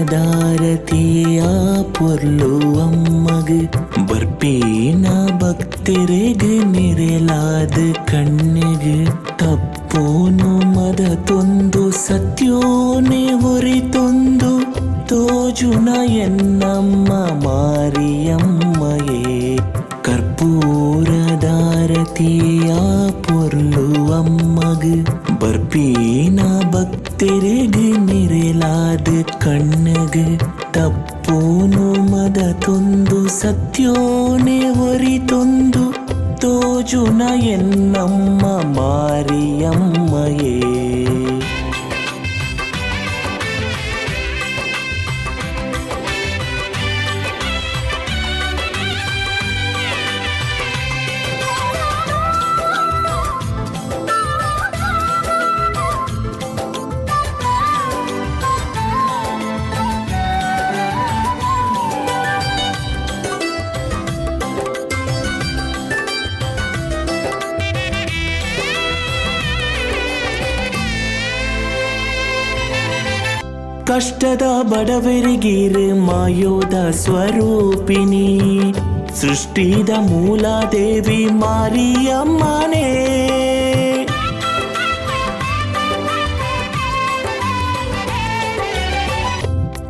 ಕರ್ಪೂರದಾರತಿಯ ಪೊರ್ಲು ಅಮ್ಮಗ್ ಬರ್ಪೇನ ಭಕ್ತರಿಗೆ ನಿರೆಲಾದ ಕಣ್ಣಿಗೆ ತಪ್ಪೋನು ಮದ ತೊಂದು ಸತ್ಯೋನೆ ಹೊರಿತೊಂದು ತೋಜುನ ಎನ್ನಮ್ಮ ಮಾರಿಯಮ್ಮಯೇ ಕರ್ಪೂರದಾರತಿಯ ಪೊರ್ಲು ಅಮ್ಮಗ್ ಬರ್ಪೇನ ಭಕ್ತರಿಗೆ ನಿರೆಲಾದ ಕಣ್ಣಿಗೆ ತಪ್ಪೋನು ಮದ ತೊಂದು ಸತ್ಯೋನೆ ಹೊರಿತೊಂದು ತೋಜುನ ಎನ್ನಮ್ಮ ಮಾರಿಯಮ್ಮಯೇ ಕಷ್ಟದ ಬಡವರಿಗಿರು ಮಾಯೋದ ಸ್ವರೂಪಿಣಿ ಸೃಷ್ಟಿದ ಮೂಲಾದೇವಿ ಮಾರಿಯಮ್ಮನೇ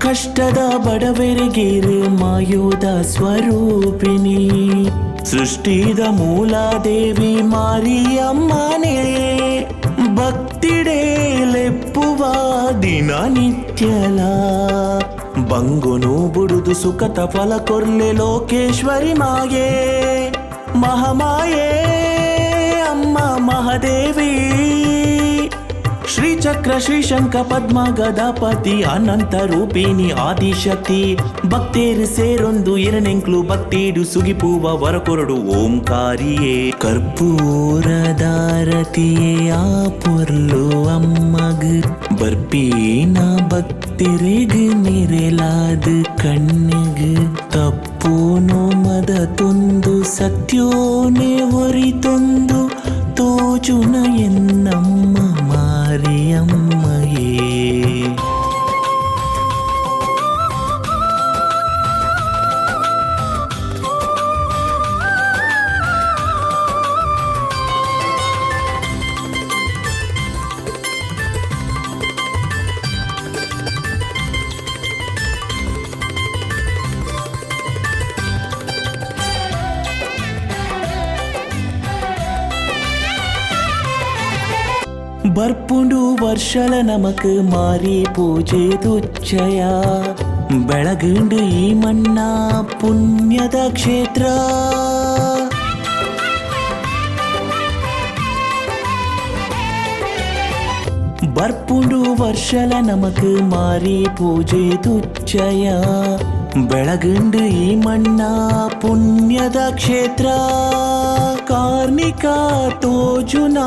ಕಷ್ಟದ ಬಡವರಿಗಿರು ಮಾಯೋದ ಸ್ವರೂಪಿಣಿ ಸೃಷ್ಟಿದ ಮೂಲಾದೇವಿ ಮಾರಿಯಮ್ಮನೇ ಭಕ್ತಿಡೇಲೆಪ್ಪುವ ದಿನನಿತ್ಯಲ ಬಂಗುನು ಬುಡುದು ಸುಖತ ಫಲ ಕೊರ್ಲೆ ಲೋಕೇಶ್ವರಿ ಮಾಯೇ ಮಹಾಮಾಯೇ ಅಮ್ಮ ಮಹಾದೇವಿ ಶ್ರೀಚಕ್ರ ಶ್ರೀಶಂಕ ಪದ್ಮ ಗದಾಪತಿ ಅನಂತ ರೂಪಿಣಿ ಆದಿಶಕ್ತಿ ಭಕ್ತೇರು ಸೇರೊಂದು ಎರನೆಂಕ್ಲು ಭಕ್ತಿಡು ಸುಗಿಪೂವ ವರಕೊರಡು ಓಂಕಾರಿಯೇ ಕರ್ಪೂರದಾರತಿಯೇ ಆ ಪೊರ್ಲು ಅಮ್ಮಗ್ ಬರ್ಪೇನ ಭಕ್ತರಿಗೆ ನಿರೆಲಾದ ಕಣ್ಣಿಗೆ ತಪ್ಪೋನು ಮದ ತೊಂದು ಸತ್ಯೋನೆ ಹೊರಿತೊಂದು ತೋಜುನ ಎನ್ನಮ್ಮ ಮಾರಿಯಮ್ಮಯೇ ಬರ್ಪುಂಡು ವರ್ಷಲ ನಮಕ್ ಮಾರಿ ಪೂಜೆ ತುಚ್ಚಯ ಬೆಳಗುಂಡು ಈ ಮಣ್ಣ ಪುಣ್ಯದ ಕ್ಷೇತ್ರ ಬರ್ಪುಂಡು ವರ್ಷಲ ನಮಕ್ ಮಾರಿ ಪೂಜೆ ತುಚ್ಚಯ ಬೆಳಗುಂಡು ಈ ಮಣ್ಣ ಪುಣ್ಯದ ಕ್ಷೇತ್ರ ಕಾರ್ಣಿಕ ತೋಜುನ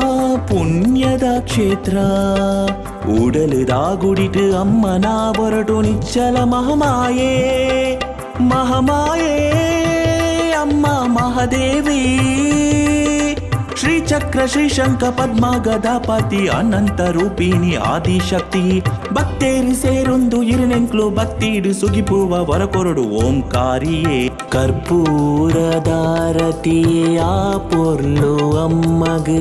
ಪುಣ್ಯದ ಕ್ಷೇತ್ರ ಉಡಲುದಾಗುಡಿಟು ಅಮ್ಮನ ಹೊರಟು ನಿಚ್ಚಲ ಮಹಾಮಾಯೇ ಮಹಾಮಾಯೇ ಅಮ್ಮ ಮಹಾದೇವಿ ಶ್ರೀಚಕ್ರ ಶ್ರೀಶಂಕ ಪದ್ಮ ಗದಾಪತಿ ಅನಂತ ರೂಪಿಣಿ ಆದಿಶಕ್ತಿ ಭಕ್ತೇರಿ ಸೇರೊಂದು ಎರನೆಂಕ್ಲು ಭಕ್ತಿಡು ಸುಗಿಪುವ ವರಕೊರಡು ಓಂಕಾರಿಯೇ ಕರ್ಪೂರದಾರತಿಯೇ ಆ ಪೊರ್ಲು ಅಮ್ಮಗ್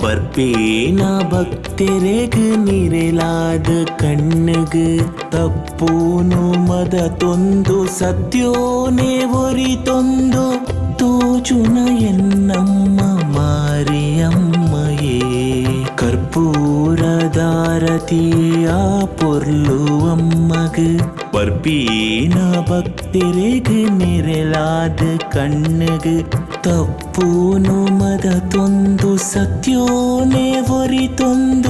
ಬರ್ಪೇನ ಭಕ್ತರಿಗೆ ನಿರೆಲಾದ ಕಣ್ಣಿಗೆ ತಪ್ಪೋನು ಮದ ತೊಂದು ಸತ್ಯೋನೆ ಹೊರಿತೊಂದು ತೋಜುನ ಎನ್ನಮ್ಮ ಮಾರಿಯಮ್ಮಯೇ ಕರ್ಪೂರದಾರತಿಯ ಪೊರ್ಲು ಅಮ್ಮಗ್ ಬರ್ಪೇನ ಭಕ್ತರಿಗೆ ನಿರೆಲಾದ ಕಣ್ಣಿಗೆ ತಪ್ಪೋನು ಮದ ತೊಂದು ಸತ್ಯೋನೆ ಹೊರಿತೊಂದು